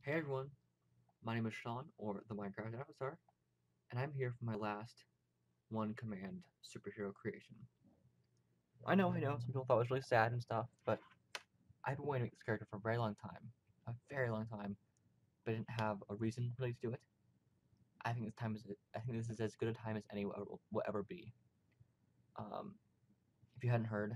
Hey everyone, my name is Sean, or the Minecraft Avatar, and I'm here for my last one command superhero creation. I know, some people thought it was really sad and stuff, but I've been waiting to make this character for a very long time. A very long time, but I didn't have a reason really to do it. I think this is as good a time as any will ever be. If you hadn't heard,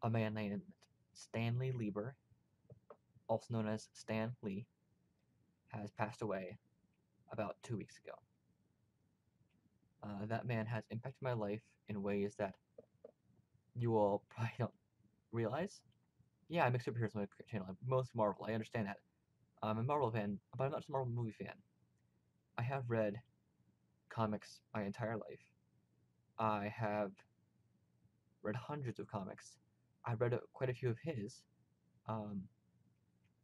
a man named Stanley Lieber, also known as Stan Lee, has passed away about 2 weeks ago. That man has impacted my life in ways that you all probably don't realize. Yeah, I make superheroes on my channel. I'm mostly Marvel. I understand that. I'm a Marvel fan, but I'm not just a Marvel movie fan. I have read comics my entire life. I have read hundreds of comics. I read quite a few of his. Um,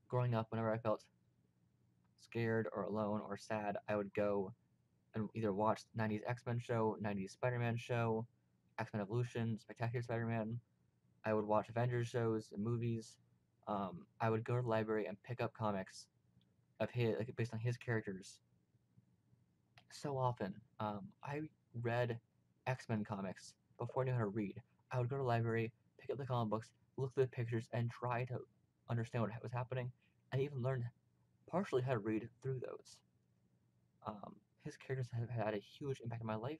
Growing up, whenever I felt scared or alone or sad, I would go and either watch 90s X-Men show, 90s Spider-Man show, X-Men Evolution, Spectacular Spider-Man. I would watch Avengers shows and movies. I would go to the library and pick up comics of his, like based on his characters. So often, I read X-Men comics before I knew how to read. I would go to the library, pick up the comic books, look at the pictures, and try to understand what was happening, and even learn partially how to read through those. His characters have had a huge impact on my life.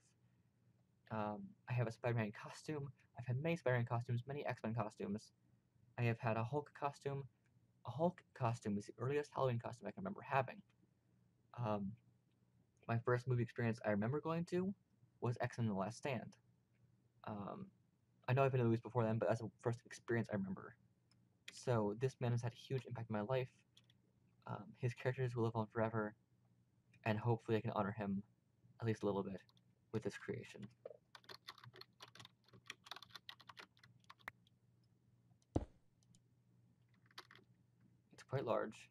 I have a Spider-Man costume. I've had many Spider-Man costumes, many X-Men costumes. I have had a Hulk costume. A Hulk costume was the earliest Halloween costume I can remember having. My first movie experience I remember going to was X-Men: The Last Stand. I know I've been to movies before then, but that's the first experience I remember. So this man has had a huge impact on my life. His characters will live on forever, and hopefully I can honor him at least a little bit with this creation. It's quite large.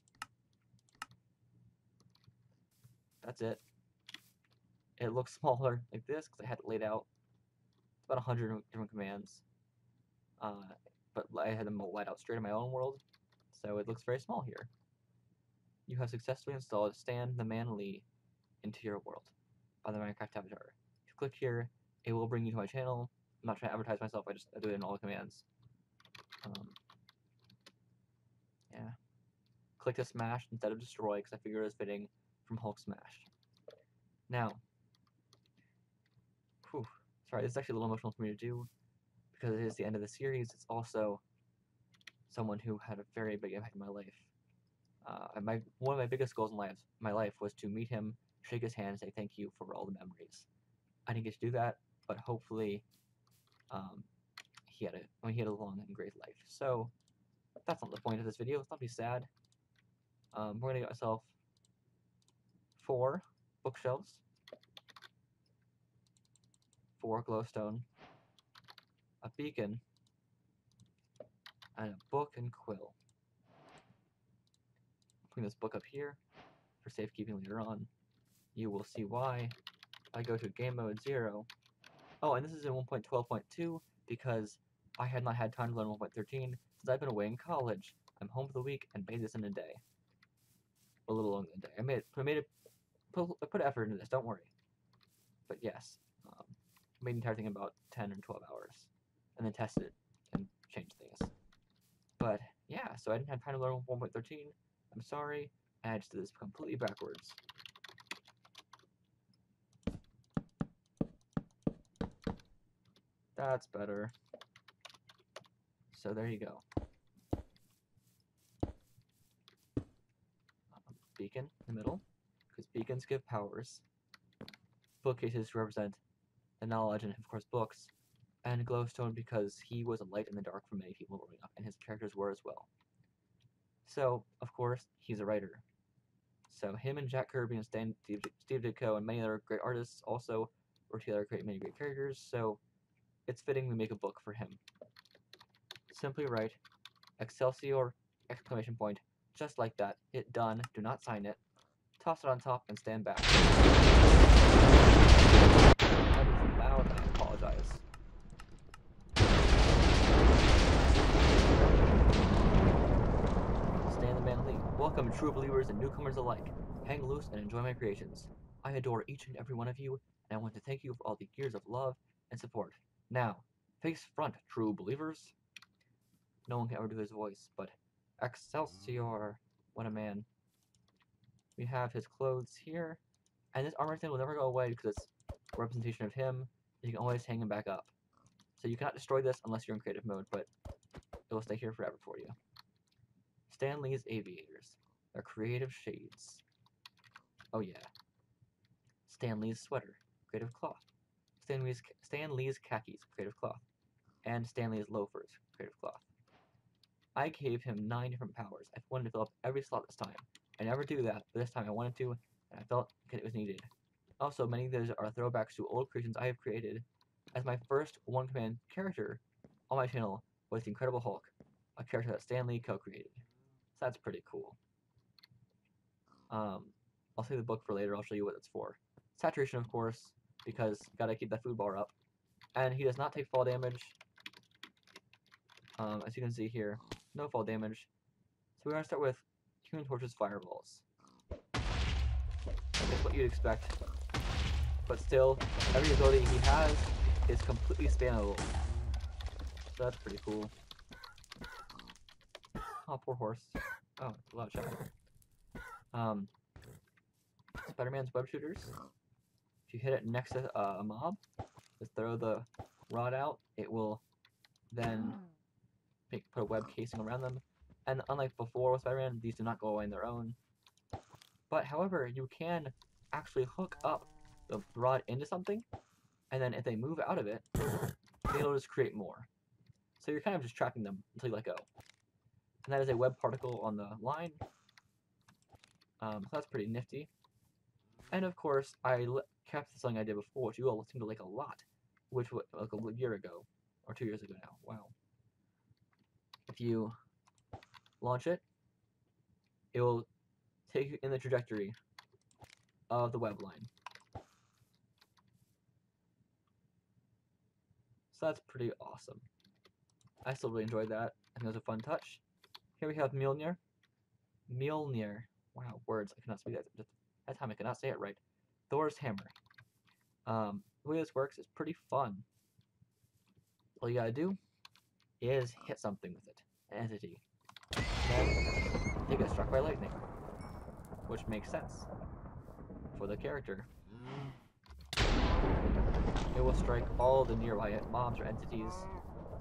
That's it. It looks smaller like this because I had it laid out. It's about 100 different commands. But I had them laid out straight in my own world, so it looks very small here. You have successfully installed Stan the Man Lee into your world by the Minecraft Avatar. If you click here, it will bring you to my channel. I'm not trying to advertise myself, I do it in all the commands. Yeah. Click to smash instead of destroy, because I figure it was fitting from Hulk Smash. Now, sorry, this is actually a little emotional for me to do, because it is the end of the series. It's also someone who had a very big impact in my life. One of my biggest goals in my life was to meet him, shake his hand, and say thank you for all the memories. I didn't get to do that, but hopefully, he had a long and great life. So that's not the point of this video. Let's not be sad. We're gonna get ourselves 4 bookshelves, 4 glowstone, a beacon, and a book and quill. Putting this book up here for safekeeping later on. You will see why. I go to game mode 0. Oh, and this is in 1.12.2 because I had not had time to learn 1.13 since I've been away in college. I'm home for the week and made this in a day. A little longer than a day. I put effort into this, don't worry. But yes, made the entire thing in about 10 or 12 hours. And then tested it and changed things. But yeah, so I didn't have time to learn 1.13. I'm sorry, and I just did this completely backwards. That's better. So there you go. Beacon in the middle, because beacons give powers. Bookcases represent the knowledge and, of course, books. And glowstone because he was a light in the dark for many people growing up, and his characters were as well. So, of course, he's a writer. So him and Jack Kirby and Steve Ditko and many other great artists also work together to create many great characters, so it's fitting we make a book for him. Simply write Excelsior! Exclamation point, just like that. Hit done, do not sign it. Toss it on top and stand back. That is loud, I apologize. Stan the Man Lee. Welcome, true believers and newcomers alike. Hang loose and enjoy my creations. I adore each and every one of you, and I want to thank you for all the years of love and support. Now, face front, true believers. No one can ever do his voice, but Excelsior, what a man. We have his clothes here, and this armor thing will never go away because it's a representation of him. You can always hang him back up. So you cannot destroy this unless you're in creative mode, but it will stay here forever for you. Stan Lee's Aviators. They're creative shades. Oh yeah. Stan Lee's sweater. Creative cloth. Stan Lee's khakis. Creative cloth. And Stan Lee's loafers. Creative cloth. I gave him 9 different powers. I wanted to fill up every slot this time. I never do that, but this time I wanted to, and I felt it was needed. Also, many of those are throwbacks to old creations I have created, as my first one-command character on my channel was the Incredible Hulk, a character that Stan Lee co-created. So that's pretty cool. I'll save the book for later. I'll show you what it's for. Saturation, of course, because gotta keep that food bar up. And he does not take fall damage. As you can see here, no fall damage. So we're gonna start with Human Torch's fireballs. That's what you'd expect. But still, every ability he has is completely spammable. So that's pretty cool. Oh, poor horse. Oh, it's a loud shot. Spider-Man's web shooters. If you hit it next to a mob, just throw the rod out, it will then put a web casing around them. And unlike before with Spider-Man, these do not go away on their own. But however, you can actually hook up the rod into something, and then if they move out of it, it'll just create more. So you're kind of just trapping them until you let go. And that is a web particle on the line. So that's pretty nifty. And of course, I kept something I did before, which you all seem to like a lot, which was like a year ago, or 2 years ago now. Wow. If you launch it, it will take you in the trajectory of the web line. So that's pretty awesome. I still really enjoyed that. I think it was a fun touch. Here we have Mjolnir. Mjolnir. Wow, words. I cannot speak that. That time I cannot say it right. Thor's hammer. The way this works is pretty fun. All you gotta do is hit something with it. An entity. Then they get struck by lightning. Which makes sense for the character. It will strike all the nearby mobs or entities.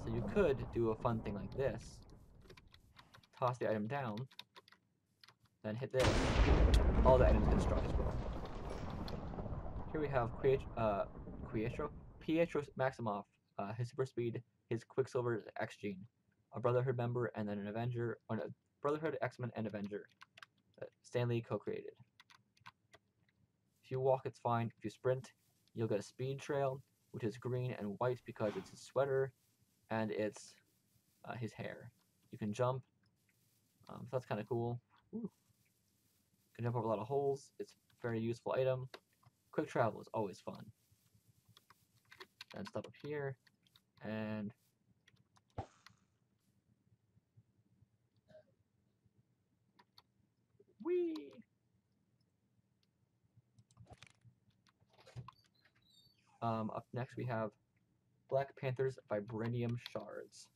So you could do a fun thing like this. Toss the item down. Then hit this. All the items get struck as well. Here we have Pietro Maximoff, his super speed, his Quicksilver X gene, a Brotherhood member, and then an Avenger, or no, Brotherhood, X-Men, and Avenger. Stan Lee co-created. If you walk, it's fine. If you sprint, you'll get a speed trail, which is green and white because it's his sweater, and it's his hair. You can jump, so that's kind of cool. Ooh. You can jump over a lot of holes. It's a very useful item. Quick travel is always fun. And stop up here, and whee! Up next we have Black Panther's Vibranium Shards.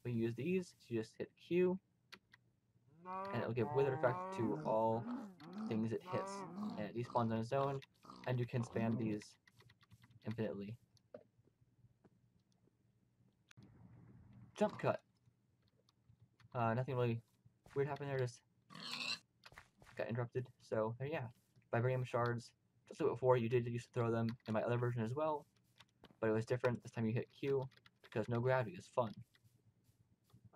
We use these, so you just hit Q, and it'll give wither effect to all things it hits. And it despawns on its own, and you can spam these infinitely. Jump cut. Nothing really weird happened there, just got interrupted. So there, yeah. Vibranium shards. Just like before, you did used to throw them in my other version as well, but it was different. This time you hit Q, because no gravity is fun.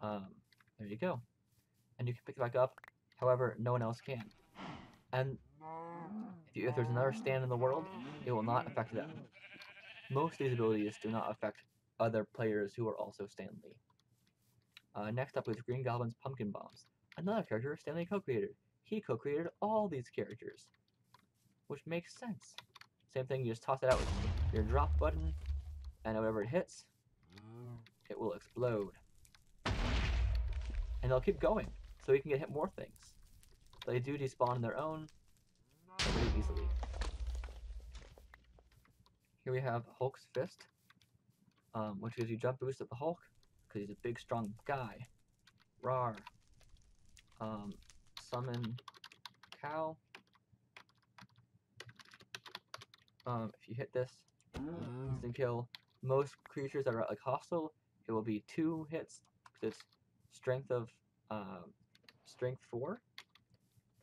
There you go. And you can pick it back up, however, no one else can. And if there's another stand in the world, it will not affect them. Most of these abilities do not affect other players who are also Stan Lee. Next up is Green Goblin's Pumpkin Bombs. Another character Stan Lee co-created. He co-created all these characters, which makes sense. Same thing, you just toss it out with your drop button, and whatever it hits, it will explode. and they'll keep going, so you can get hit more things. They do despawn on their own pretty easily. Here we have Hulk's Fist, which gives you jump boost at the Hulk, because he's a big, strong guy. Rawr. Summon Cow. If you hit this, instant kill. Most creatures that are like hostile, it will be 2 hits, because it's strength of strength 4.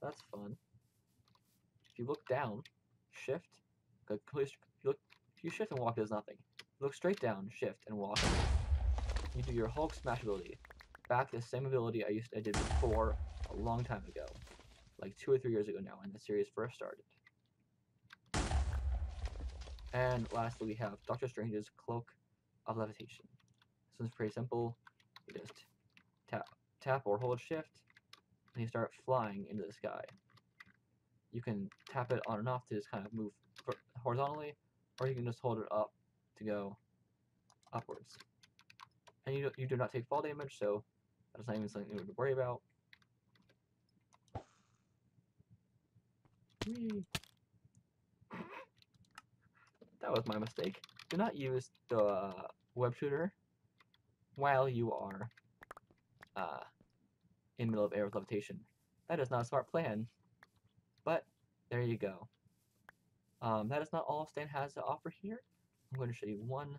That's fun. If you look down, shift, if you shift and walk, it does nothing. Look straight down, shift, and walk. You do your Hulk smash ability. Back the same ability I did before a long time ago, like 2 or 3 years ago now, when the series first started. And lastly, we have Doctor Strange's Cloak of Levitation. This one's pretty simple. You just tap or hold shift, and you start flying into the sky. You can tap it on and off to just kind of move horizontally, or you can just hold it up to go upwards. And you do not take fall damage, so that's not even something you need to worry about. Whee. That was my mistake. Do not use the web shooter while you are in the middle of air with levitation. That is not a smart plan, but there you go. That is not all Stan has to offer here. I'm going to show you one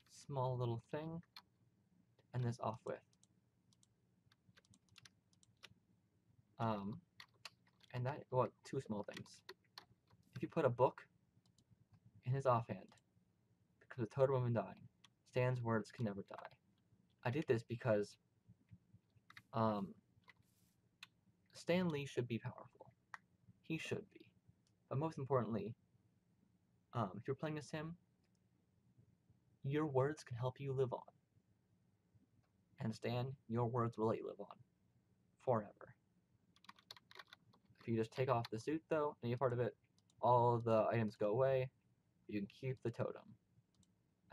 small little thing to end this off with. And that, well, 2 small things. If you put a book in his offhand, because of totem woman dying, Stan's words can never die. I did this because Stan Lee should be powerful. He should be. But most importantly, if you're playing as him, your words can help you live on. And Stan, your words will let you live on. Forever. If you just take off the suit, though, any part of it, all the items go away. You can keep the totem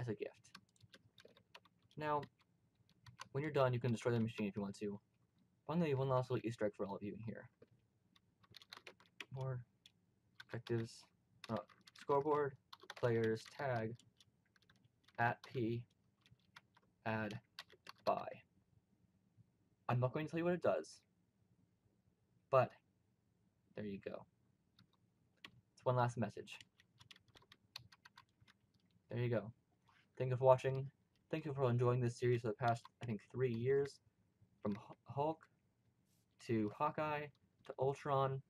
as a gift. Now, when you're done, you can destroy the machine if you want to. But I'm going to leave one last little Easter egg for all of you in here. More objectives. Scoreboard, players, tag, @P, add, buy. I'm not going to tell you what it does, but there you go. It's one last message. There you go. Thank you for watching. Thank you for enjoying this series for the past, I think, 3 years. From Hulk to Hawkeye to Ultron,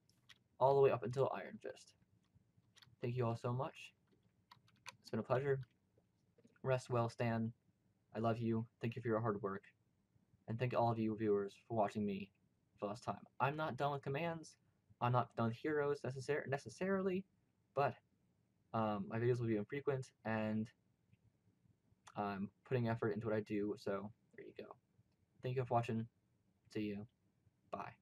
all the way up until Iron Fist. Thank you all so much. It's been a pleasure. Rest well, Stan. I love you. Thank you for your hard work. And thank all of you viewers for watching me for the last time. I'm not done with commands. I'm not done with heroes necessarily, but my videos will be infrequent, and I'm putting effort into what I do, so there you go. Thank you for watching. See you. Bye.